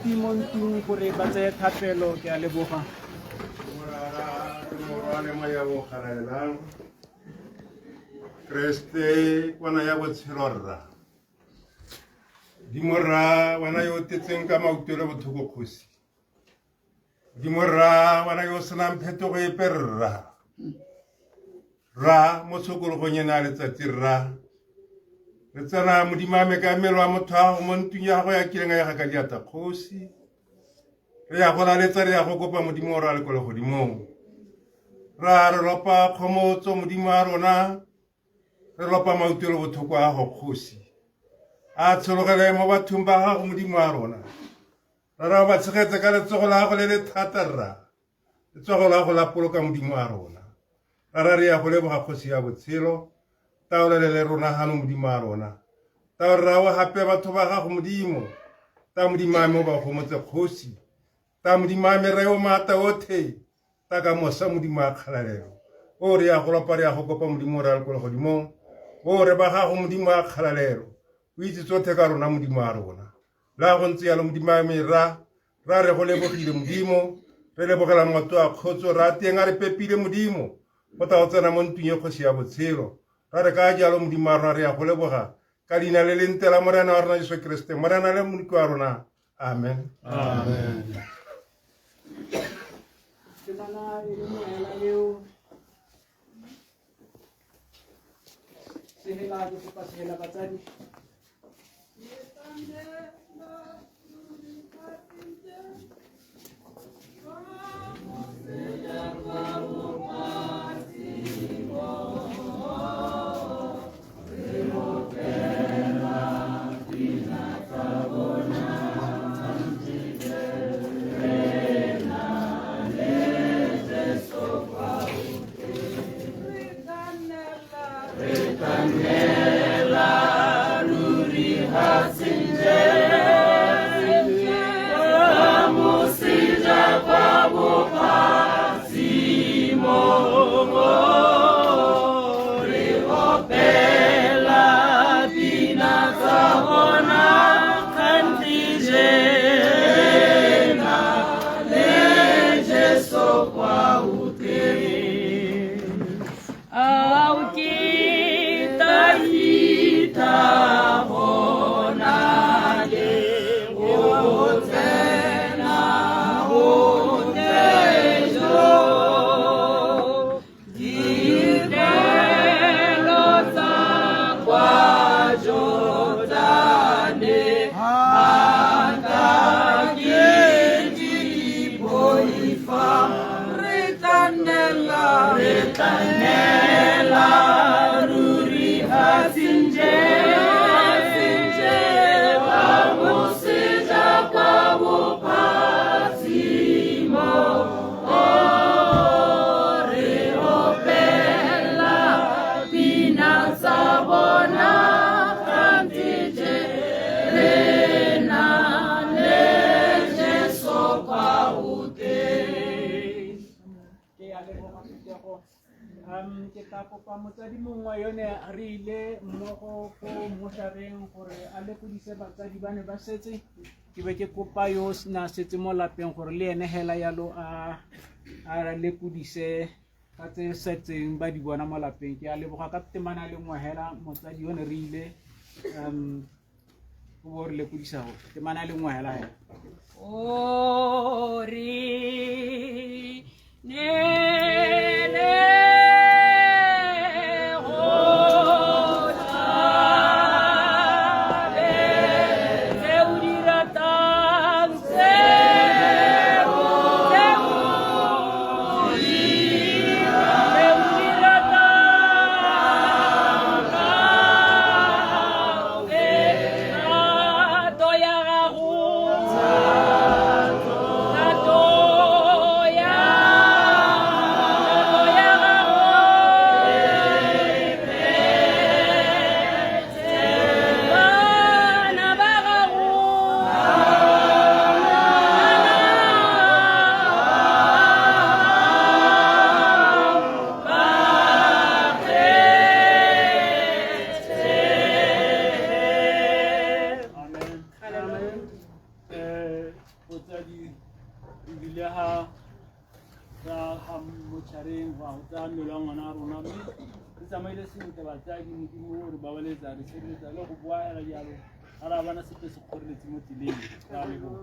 baithuti mo ntlong gore ba tseye thapelo. Ke a leboga. Kreste wana ya botshelo rra dimo rra wana yo tetseng ka mautelo bothoko kgosi dimo rra wana yo senang phetogo epe rra mo tshokologong ena letsatsi rra re tsena modimo a me ka mmele wa motho a go mo ntlong ya gago ya kileng a ya ga ka diata kgosi re ya go laletsa re ya go kopa modimo ra le ko le godimong ra re lopa kgomotso modimo a rona re lopa mautelo bothoko a go kgosi a tshologele mo bathong ba gago modimo a rona ra ba tshegetse ka letsogo la gago le le thata rra letsogo la go la poloka modimo a rona ra re ya go leboga kgosi ya botshelo taolele le rona gano modimo a rona ta ra wa gape batho ba gago modimo ta modimo a me ba go motse kgosi ta modimo a me re o mata othe ta ka mosa modimo a kgalalelo o re ya go lopa re ya go kopa modimo ra le ko le godimo o re ba gago modimo a kgalalelo o itse tsotlhe ka rona modimo a rona la go ntse yalo modimo a me ra re go lebogile modimo re lebogela ngwato a khotso ra teng a re pepile modimo go ta go tsena mo ntweng e kgosi ya botshelo ra re ka jalo modimo a rona re ya go leboga ka leina le le ntela morena wa rona Jesu Kriste morena le moloko wa rona amen Amen. Sehela ke kopa sehela batsadi. Ke tla kopa motsadi mongwe yone re ile mmogo go mošareng gore a lepodise batsadi ba ne ba setse ke be ke kopa yo na setse mo lapeng gore le ene hela yalo a lepodise ka tse setseng ba di bona mo lapeng. Ke a leboga ka temana le ngwe hela motsadi yone re ile go bo re lepodisa go temana le ngwe hela hela o re ne rona mme re tsamaile sentle batsadi modimo gore ba baletsa re sireletsa le go boa hela jalo ga ra bana sepe se kgoreletsi mo tseleng ka leboga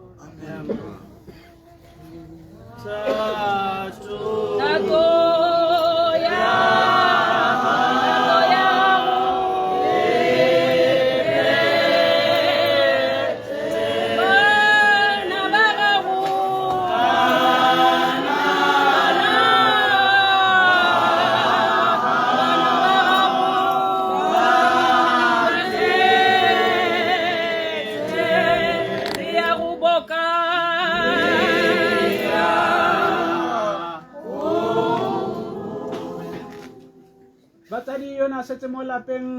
batsadi yona setse mo lapeng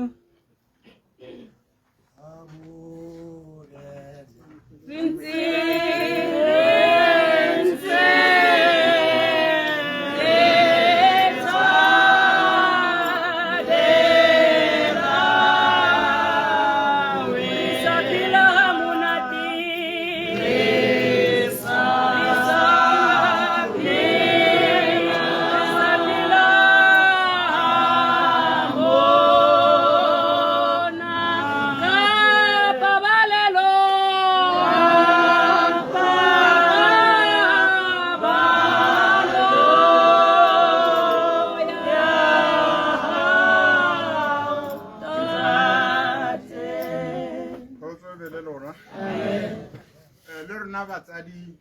batsadi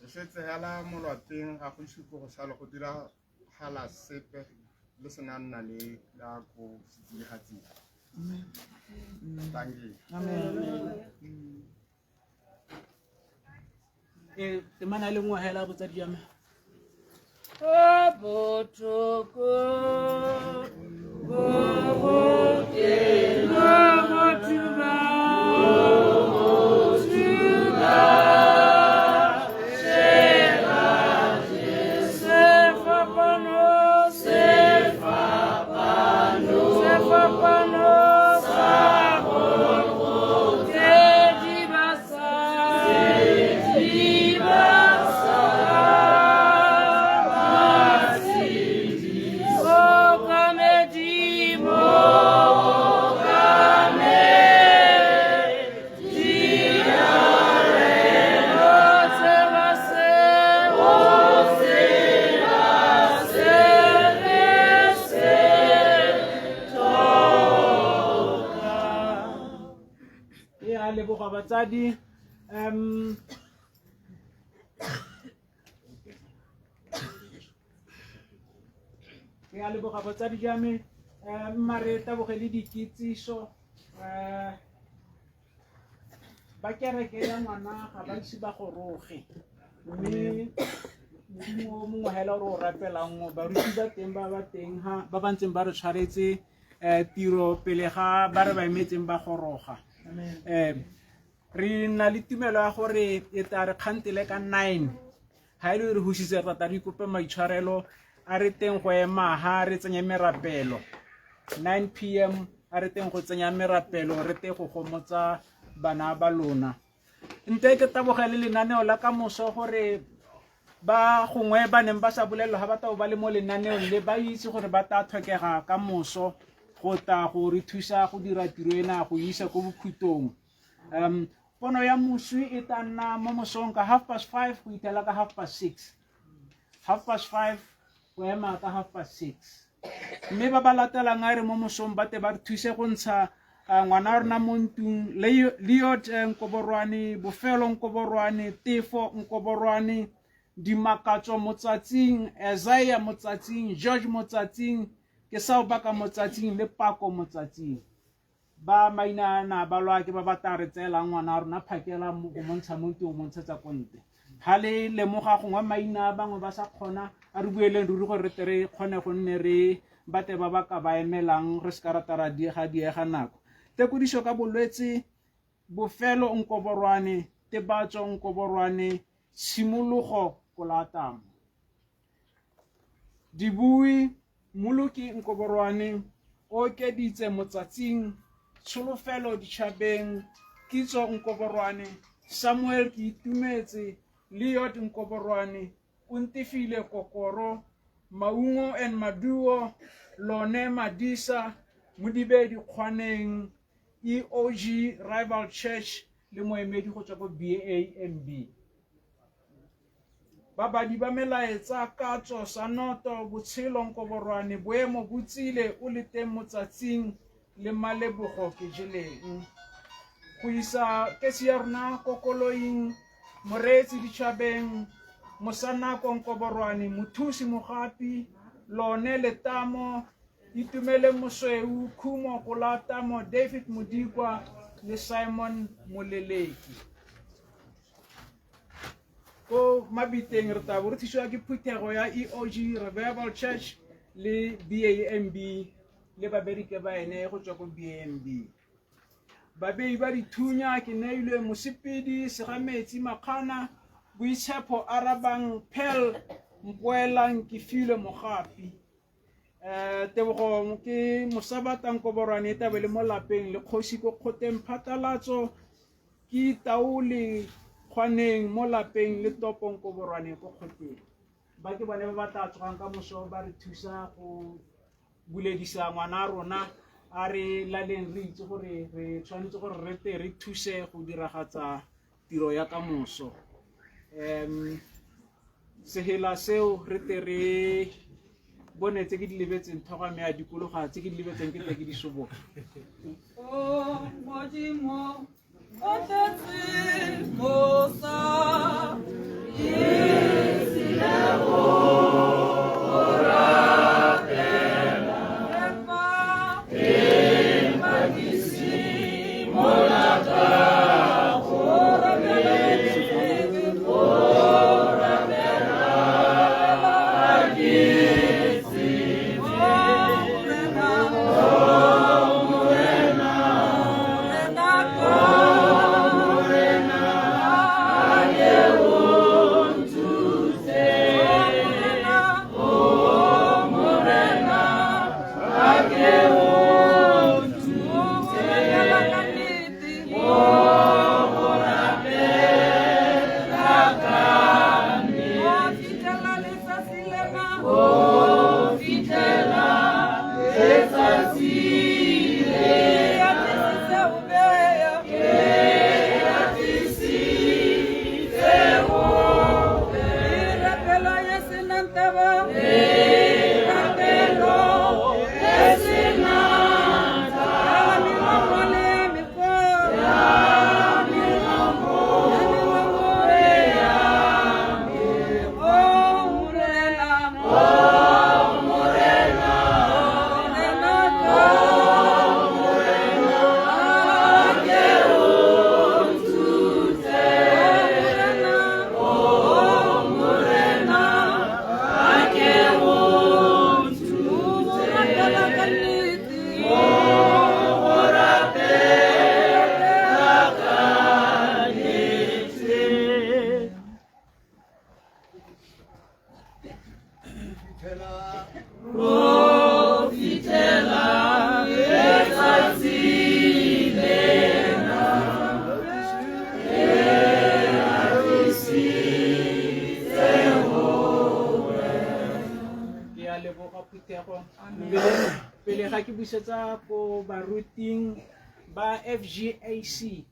e setse hela molwateng ga go isupo go sala go dira hala sepe le sena nna le la go setsilegatsing temana le ngwa hela botsadi jame leboga batsadi ke a leboga batsadi jame mare tabogele dikitsiso ba kereke ya ngwana ga ba ise ba goroge mme mo mongwe hela re o rapelang mo baruti ba teng ba teng ha ba bantseng ba re tshwaretse tiro pele ga ba re ba emetseng ba goroga re na le tumelo ya gore e tla re kgantele ka 9 ha ile re husitse rata re ikope maitshwarelo a re teng go ema ha re tsenya merapelo 9 p.m. a re teng go tsenya merapelo re te go gomotsa bana ba lona nte ke tabogele lenaneo la ka moso gore ba gongwe ba neng ba sa bolelo ha ba tao ba le mo lenaneo le ba itse gore ba ta tlhokega ka moso go ta go re thusa go dira tiro ena go isa go bokhutong pono ya moswi e tla nna mo mosong ka 5:30 go itela ka 6:30 5:30 go ema ka 6:30 mme ba ba latelang a re mo mosong ba te ba re thuse go ntsha ngwana rona mo ntung Leot Nkoborwane Bofelo Nkoborwane Tefo Nkoborwane Dimakatso motsatsing Isaiah motsatsing George motsatsing ke sao baka motsatsing le Pako motsatsing ba mainana ba lwa ke ba batla re tsela ngwana rona phakela mo go montsha mo ntung mo ntshetsa konte ha le lemoga gongwe maina bangwe ba sa kgona a re bueleng ruri gore re tere kgone go nne re bate ba ba ka ba emelang re skaratara diega nako tekodiso ka bolwetse Bofelo Nkoborwane Tebatso Nkoborwane Simologo Kolatamo Dibui Muluki Nkoborwane Okeditse motsatsing Tsholofelo Ditšhabeng Kitso Nkoborwane Samuel Kitumetse Leot Nkoborwane Kuntifile Kokoro Maungo and Maduo, Lone Madisa, Mudibe di Kwaneng, EOG Rival Church, le moemedi go tswa ko BAMB. Babadi ba melaetsa katso sa noto botshelong koborwane boemo botsile o le teng mo tsatsing le malebogo ke jeleng. Go isa kesi ya rona kokoloing moreetsi ditšhabeng mosanakong koborwane mothusi mogapi lone letamo Itumele Mosweu Khumo Kolatamo David Mudikwa le Simon Moleleki. Ko mabiteng re tla bo re tshitswa ke phuthego ya EOG Revival Church le BAMB le babereke ba ene go tswa ko BAMB. Babei ba dithunya ke neilwe Mosipedi Segametsi Makgana Boitshepo Arabang Pel Mpoelang ke file mogapi. Tebogo ke mosabatang koborwane tabele mo lapeng le kgosi ko khoteng phatalatso ke tauli kwaneng mo lapeng le topong koborwane ko khoteng ba ke bone ba batla tsogang ka moso ba re thusa go buledisa ngwana rona a re laleng re itse gore re tshwanetse gore re te re thuse go diragatsa tiro ya ka moso sehela seo re te re bone tse ke di lebetseng thogame ya dikologa tse ke di lebetseng ke tle ke di soboga o modimo o tletse mosa pele ga ke busetsa ko baruting ba FGAC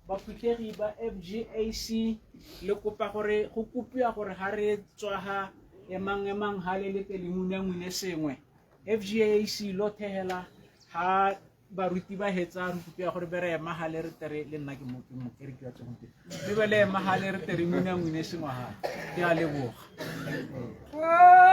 baputlegi ba FGAC le kopa gore go kopiwa gore ha re tswa ha emang ha le tele ngune sengwe FGAC lo thehela ha baruti ba hetsa re kopiwa gore bere ema ha le re tere le nna ke mo kereki wa tsonte le bele ema ha le re tere ngune sengwe ha ke a leboga Oh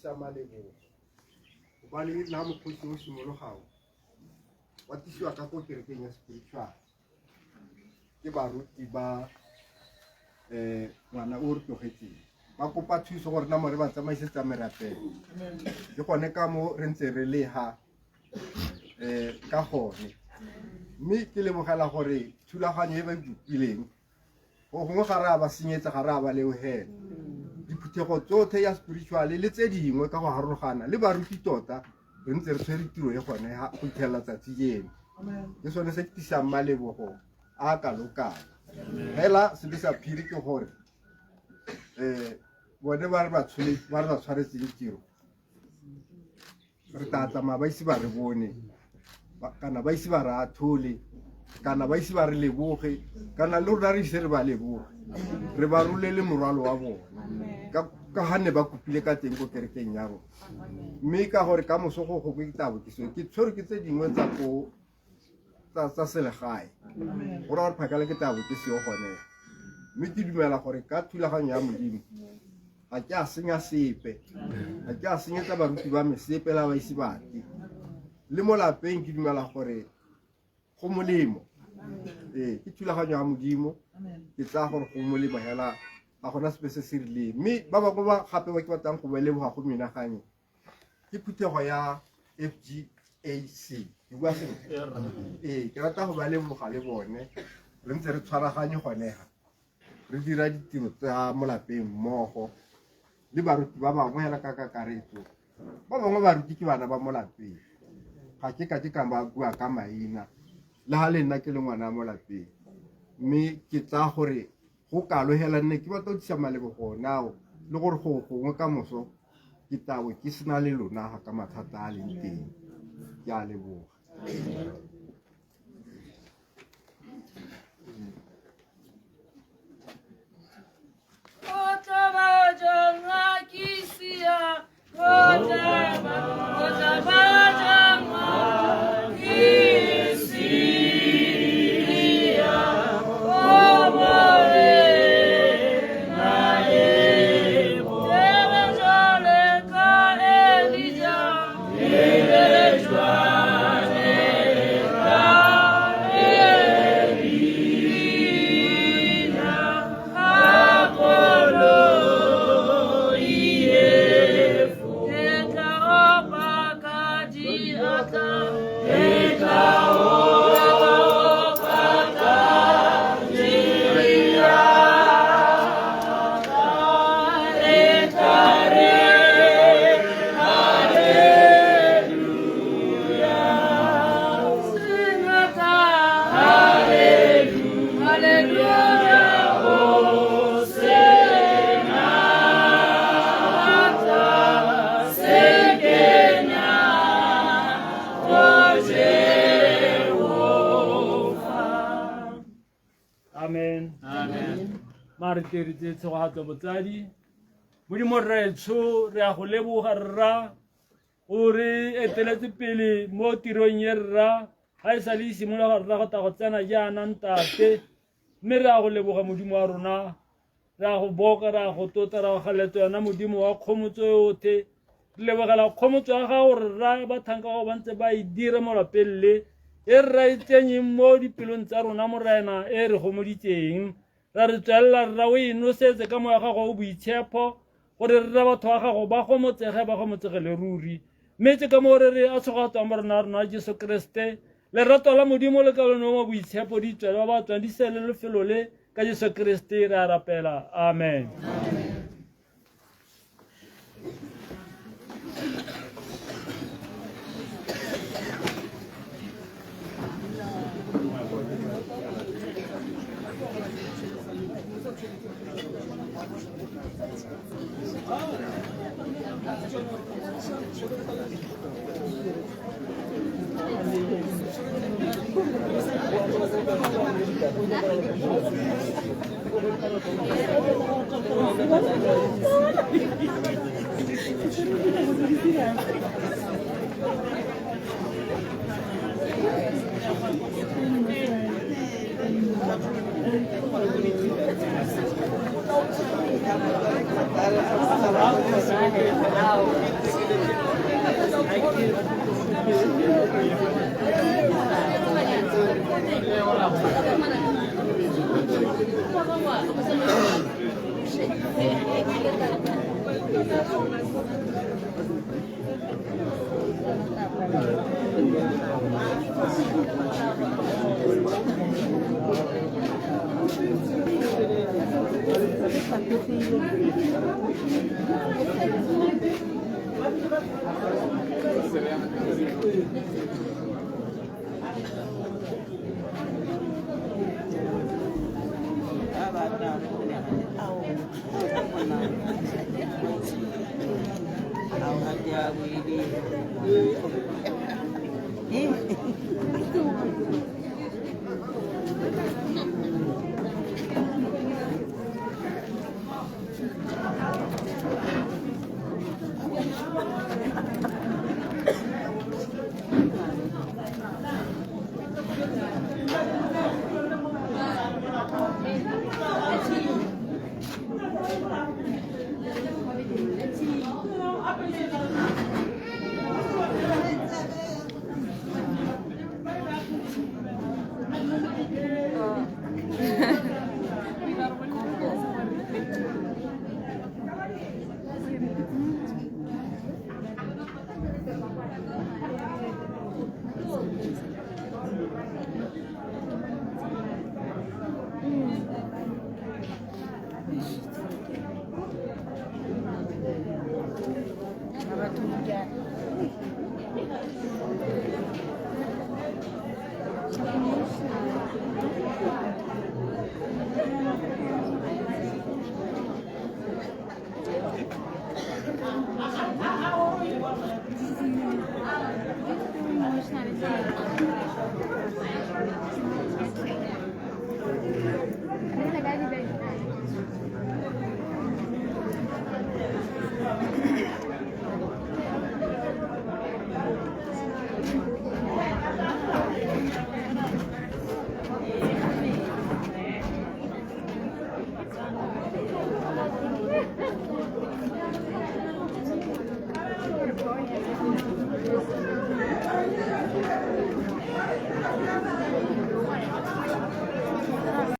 sa malebo ba le na mo khotsi o simologago wa tisiwa ka go kerekeng ya spiritual ke baruti ba ngwana o re tlogetseng ba kopa thuso gore na mo re ba tsamaisetsa merapelo ke gone ka mo re ntse re le ha ka gone mme ke lebogela gore thulaganyo e ba ipileng go gongwe ga re a ba senyetsa ga re a ba leogela diphuthego tsotlhe ya spiritual le tse dingwe ka go harologana le baruti tota re ntse re tshwere tiro e gone go fitlhelela tsatsi eno ke sone se ke tisang malebogo a kalokalo fela se sa phiri ke gore bone ba re ba tshwaretseng tiro re tatama ba ise ba re bone kana ba ise ba re athole kana ba ise ba re leboge kana le rona re ise re ba leboge re ba rulele morwalo wa bona ka hanne ba kopile ka teng go kerekeng ya rona mme ka gore ka mosogo go ke tabokiso ke tshwere ke tse dingwe tsa selegae go ra gore phakale ke tabokiso gone mme ke dumela gore ka thulaganyo ya modimo ga ke a senya sepe ga ke a senyetsa baruti ba me sepe la ba ise bate le mo lapeng ke dumela gore go molemo ke thulaganyo ya modimo ke tsa gore go molemo hela a gona sepe se se rileng mme ba bangwe ba gape ba ke batlang go ba leboga go menaganye ke phuthego ya FGAC ke bua sentle ke rata go ba leboga le bone re ntse re tshwaraganye gonega re dira ditiro tsa mo lapeng mmogo le baruti ba bangwe hela ka kakaretso ba bangwe baruti ke bana ba mo lapeng ga ke ka ba bua ka maina le ha le nna ke le ngwana mo lapeng mme ke tsa gore go kalohela nne ke batla go tisa malebogo nao le gore go gongwe ka moso ke tabo ke sena le lona ka mathata a leng teng ke a leboga re tere tshegogatso botsadi modimo retsho re a go leboga rra o re eteletse pele mo tirong ye rra ga e sa le simologa rra go ta go tsena jaana ntate mme re a go leboga modimo wa rona re a go boka re a go tota re a go galetso yona modimo wa kgomotso yothe re lebogela kgomotso ya gago re rra ba thanka go ba ntse ba e dire mo lapeng le e rra e tsenyeng mo dipelong tsa rona morena e re gomoditseng ra re tswelela rra o e nosetse ka moya gago o boitshepo gore rra batho ba gago ba gomotsege le ruri mme tse ka mo re re a tshogatswang mo rona rona Jesu Kriste lerato la modimo le ka lone mo boitshepo di tswele ba ba tswang di sele lefelo le ka Jesu Kriste re a rapela amen, amen.